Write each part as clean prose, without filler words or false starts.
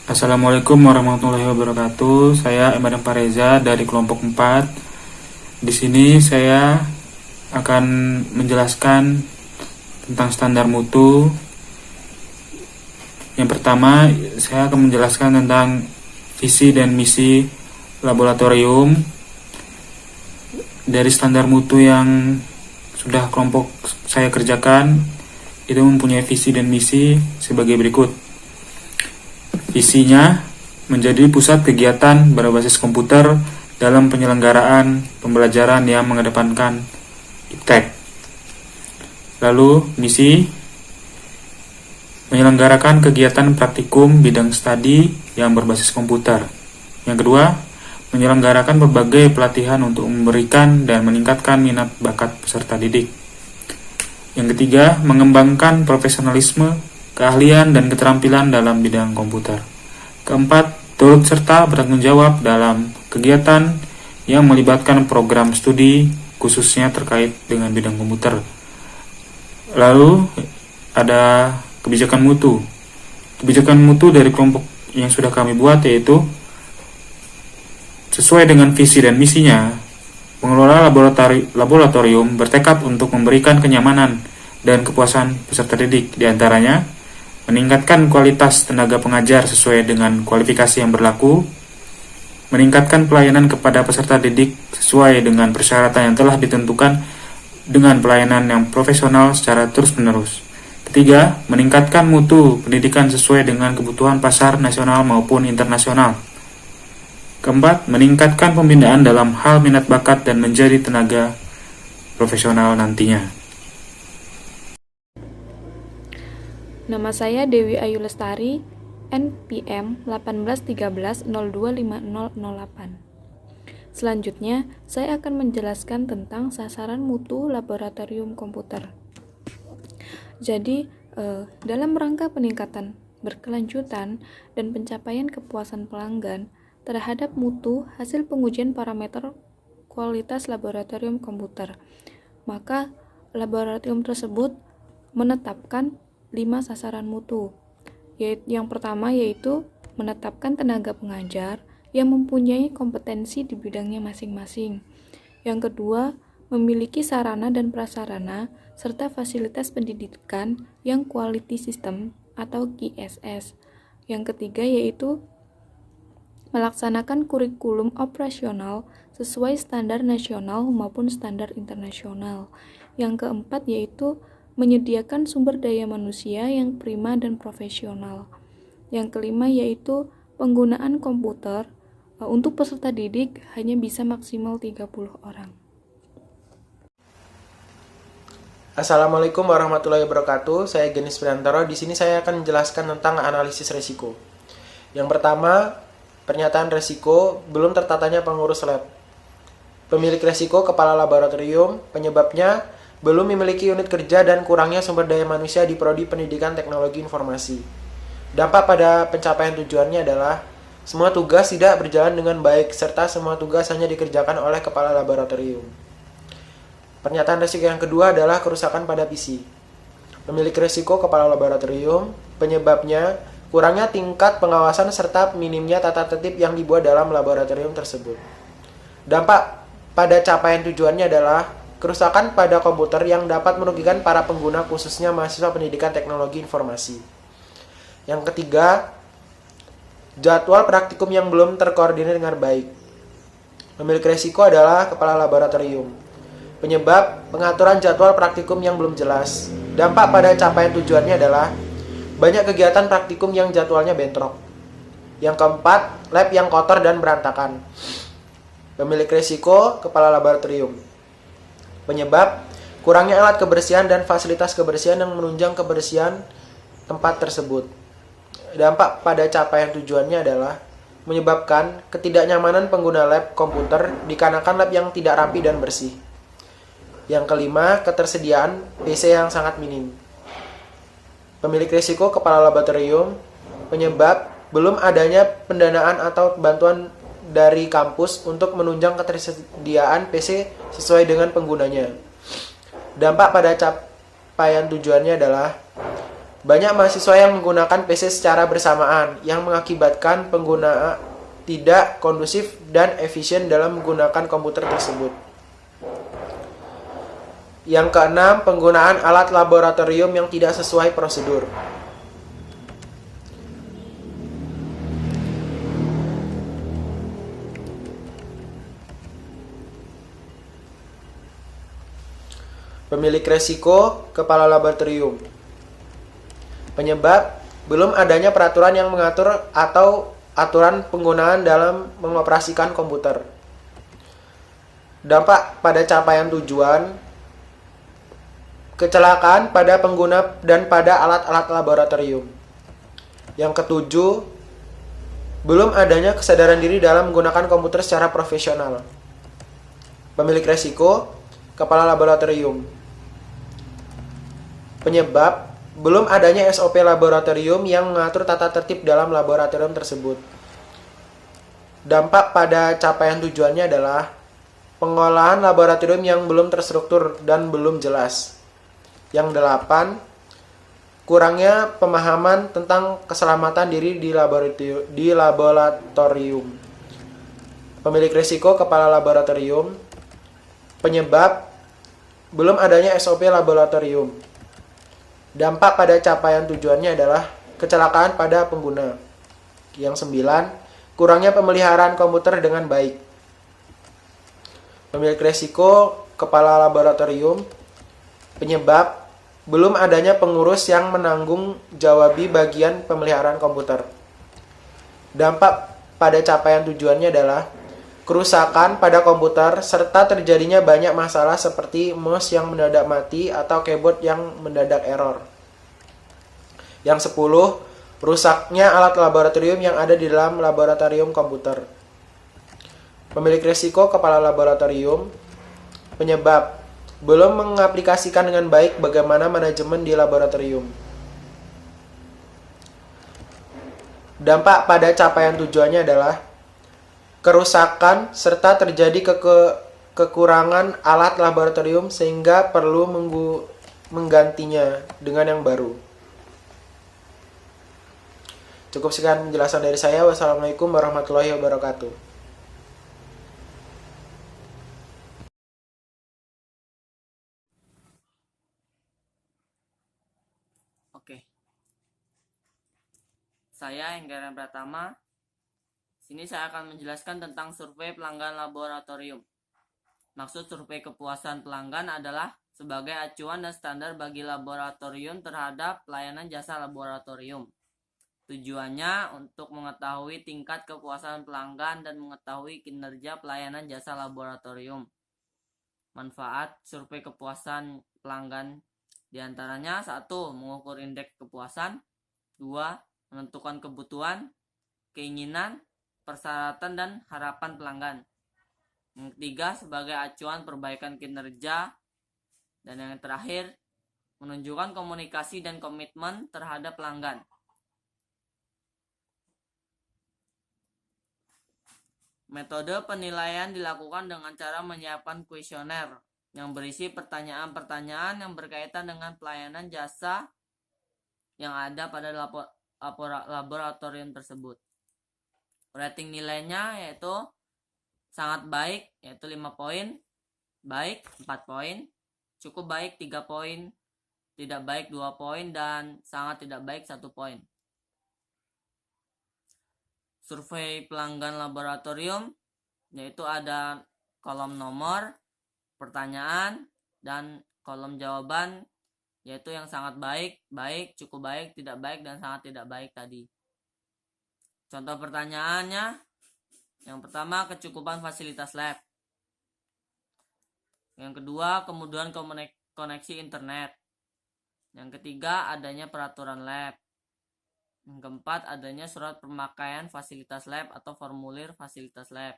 Assalamualaikum warahmatullahi wabarakatuh. Saya Emadam Pareza dari kelompok 4. Di sini saya akan menjelaskan tentang standar mutu. Yang pertama, saya akan menjelaskan tentang visi dan misi laboratorium. Dari standar mutu yang sudah kelompok saya kerjakan, itu mempunyai visi dan misi sebagai berikut. Visinya menjadi pusat kegiatan berbasis komputer dalam penyelenggaraan pembelajaran yang mengedepankan iptek. Lalu misi menyelenggarakan kegiatan praktikum bidang studi yang berbasis komputer. Yang kedua, menyelenggarakan berbagai pelatihan untuk memberikan dan meningkatkan minat bakat peserta didik. Yang ketiga, mengembangkan profesionalisme, keahlian dan keterampilan dalam bidang komputer. Keempat, turut serta bertanggung jawab dalam kegiatan yang melibatkan program studi khususnya terkait dengan bidang komputer. Lalu ada kebijakan mutu. Kebijakan mutu dari kelompok yang sudah kami buat yaitu sesuai dengan visi dan misinya, pengelola laboratorium bertekad untuk memberikan kenyamanan dan kepuasan peserta didik, diantaranya meningkatkan kualitas tenaga pengajar sesuai dengan kualifikasi yang berlaku, meningkatkan pelayanan kepada peserta didik sesuai dengan persyaratan yang telah ditentukan dengan pelayanan yang profesional secara terus-menerus. Ketiga, meningkatkan mutu pendidikan sesuai dengan kebutuhan pasar nasional maupun internasional. Keempat, meningkatkan pembinaan dalam hal minat bakat dan menjadi tenaga profesional nantinya. Nama saya Dewi Ayu Lestari, NPM 1813025008. Selanjutnya, saya akan menjelaskan tentang sasaran mutu laboratorium komputer. Jadi, dalam rangka peningkatan berkelanjutan dan pencapaian kepuasan pelanggan terhadap mutu hasil pengujian parameter kualitas laboratorium komputer, maka laboratorium tersebut menetapkan 5 sasaran mutu. Yang pertama yaitu menetapkan tenaga pengajar yang mempunyai kompetensi di bidangnya masing-masing. Yang kedua, memiliki sarana dan prasarana serta fasilitas pendidikan yang quality system atau QSS. Yang ketiga yaitu melaksanakan kurikulum operasional sesuai standar nasional maupun standar internasional. Yang keempat yaitu menyediakan sumber daya manusia yang prima dan profesional. Yang kelima yaitu penggunaan komputer untuk peserta didik hanya bisa maksimal 30 orang. Assalamualaikum warahmatullahi wabarakatuh. Saya Genis Priantoro. Di sini saya akan menjelaskan tentang analisis resiko. Yang pertama, pernyataan resiko belum tertatanya pengurus lab. Pemilik resiko kepala laboratorium, penyebabnya belum memiliki unit kerja dan kurangnya sumber daya manusia di Prodi Pendidikan Teknologi Informasi. Dampak pada pencapaian tujuannya adalah semua tugas tidak berjalan dengan baik serta semua tugas hanya dikerjakan oleh kepala laboratorium. Pernyataan risiko yang kedua adalah kerusakan pada PC. Pemilik risiko kepala laboratorium, penyebabnya kurangnya tingkat pengawasan serta minimnya tata tertib yang dibuat dalam laboratorium tersebut. Dampak pada capaian tujuannya adalah kerusakan pada komputer yang dapat merugikan para pengguna khususnya mahasiswa pendidikan teknologi informasi. Yang ketiga, jadwal praktikum yang belum terkoordinir dengan baik. Pemilik resiko adalah kepala laboratorium. Penyebab pengaturan jadwal praktikum yang belum jelas. Dampak pada capaian tujuannya adalah banyak kegiatan praktikum yang jadwalnya bentrok. Yang keempat, lab yang kotor dan berantakan. Pemilik resiko kepala laboratorium. Penyebab kurangnya alat kebersihan dan fasilitas kebersihan yang menunjang kebersihan tempat tersebut. Dampak pada capaian tujuannya adalah menyebabkan ketidaknyamanan pengguna lab komputer dikarenakan lab yang tidak rapi dan bersih. Yang kelima, ketersediaan PC yang sangat minim. Pemilik risiko kepala laboratorium, penyebab belum adanya pendanaan atau bantuan dari kampus untuk menunjang ketersediaan PC sesuai dengan penggunanya. Dampak pada capaian tujuannya adalah Banyak mahasiswa yang menggunakan PC secara bersamaan, yang mengakibatkan pengguna tidak kondusif dan efisien dalam menggunakan komputer tersebut. Yang keenam, penggunaan alat laboratorium yang tidak sesuai prosedur. Pemilik resiko, kepala laboratorium. Penyebab, belum adanya peraturan yang mengatur atau aturan penggunaan dalam mengoperasikan komputer. Dampak pada capaian tujuan, kecelakaan pada pengguna dan pada alat-alat laboratorium. Yang ketujuh, belum adanya kesadaran diri dalam menggunakan komputer secara profesional. Pemilik resiko, kepala laboratorium. Penyebab, belum adanya SOP laboratorium yang mengatur tata tertib dalam laboratorium tersebut. Dampak pada capaian tujuannya adalah pengolahan laboratorium yang belum terstruktur dan belum jelas. Yang delapan, kurangnya pemahaman tentang keselamatan diri di laboratorium. Pemilik risiko, kepala laboratorium. Penyebab, belum adanya SOP laboratorium. Dampak pada capaian tujuannya adalah kecelakaan pada pengguna. Yang sembilan, kurangnya pemeliharaan komputer dengan baik. Pemilik resiko, kepala laboratorium. Penyebab, belum adanya pengurus yang menanggung jawabi bagian pemeliharaan komputer. Dampak pada capaian tujuannya adalah kerusakan pada komputer serta terjadinya banyak masalah seperti mouse yang mendadak mati atau keyboard yang mendadak error. Yang 10, rusaknya alat laboratorium yang ada di dalam laboratorium komputer. Pemilik risiko, kepala laboratorium. Penyebab, belum mengaplikasikan dengan baik bagaimana manajemen di laboratorium. Dampak pada capaian tujuannya adalah kerusakan serta terjadi kekurangan alat laboratorium sehingga perlu menggantinya dengan yang baru. Cukup sekian penjelasan dari saya. Wassalamualaikum warahmatullahi wabarakatuh. Oke. Saya Enggaran Pratama. Sini saya akan menjelaskan tentang survei pelanggan laboratorium. Maksud survei kepuasan pelanggan adalah sebagai acuan dan standar bagi laboratorium terhadap pelayanan jasa laboratorium. Tujuannya untuk mengetahui tingkat kepuasan pelanggan dan mengetahui kinerja pelayanan jasa laboratorium. Manfaat survei kepuasan pelanggan diantaranya 1. Mengukur indeks kepuasan. 2. Menentukan kebutuhan, keinginan, persyaratan, dan harapan pelanggan. Yang ketiga, sebagai acuan perbaikan kinerja. Dan yang terakhir, menunjukkan komunikasi dan komitmen terhadap pelanggan. Metode penilaian dilakukan dengan cara menyiapkan kuesioner yang berisi pertanyaan-pertanyaan yang berkaitan dengan pelayanan jasa yang ada pada laboratorium tersebut. Rating nilainya yaitu sangat baik yaitu 5 poin, baik 4 poin, cukup baik 3 poin, tidak baik 2 poin, dan sangat tidak baik 1 poin. Survei pelanggan laboratorium yaitu ada kolom nomor, pertanyaan, dan kolom jawaban yaitu yang sangat baik, baik, cukup baik, tidak baik, dan sangat tidak baik tadi. Contoh pertanyaannya, yang pertama kecukupan fasilitas lab. Yang kedua kemudahan koneksi internet. Yang ketiga adanya peraturan lab. Yang keempat adanya surat pemakaian fasilitas lab atau formulir fasilitas lab.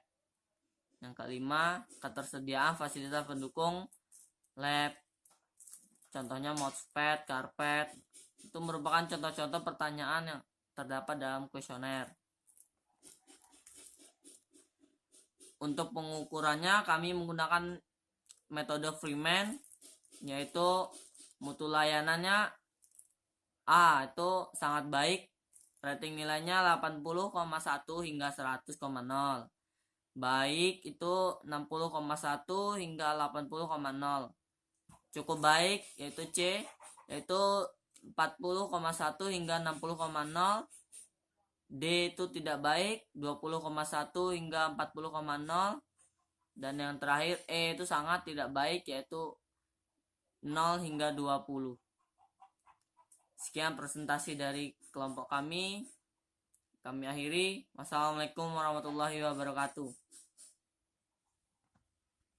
Yang kelima ketersediaan fasilitas pendukung lab. Contohnya mousepad, karpet. Itu merupakan contoh-contoh pertanyaan yang terdapat dalam kuesioner. Untuk pengukurannya kami menggunakan metode Freeman, yaitu mutu layanannya A itu sangat baik, rating nilainya 80,1 hingga 100,0. Baik itu 60,1 hingga 80,0. Cukup baik yaitu C, yaitu 40,1 hingga 60,0. D itu tidak baik, 20,1 hingga 40,0. Dan yang terakhir E itu sangat tidak baik, yaitu 0 hingga 20. Sekian presentasi dari kelompok kami. Kami akhiri. Wassalamualaikum warahmatullahi wabarakatuh.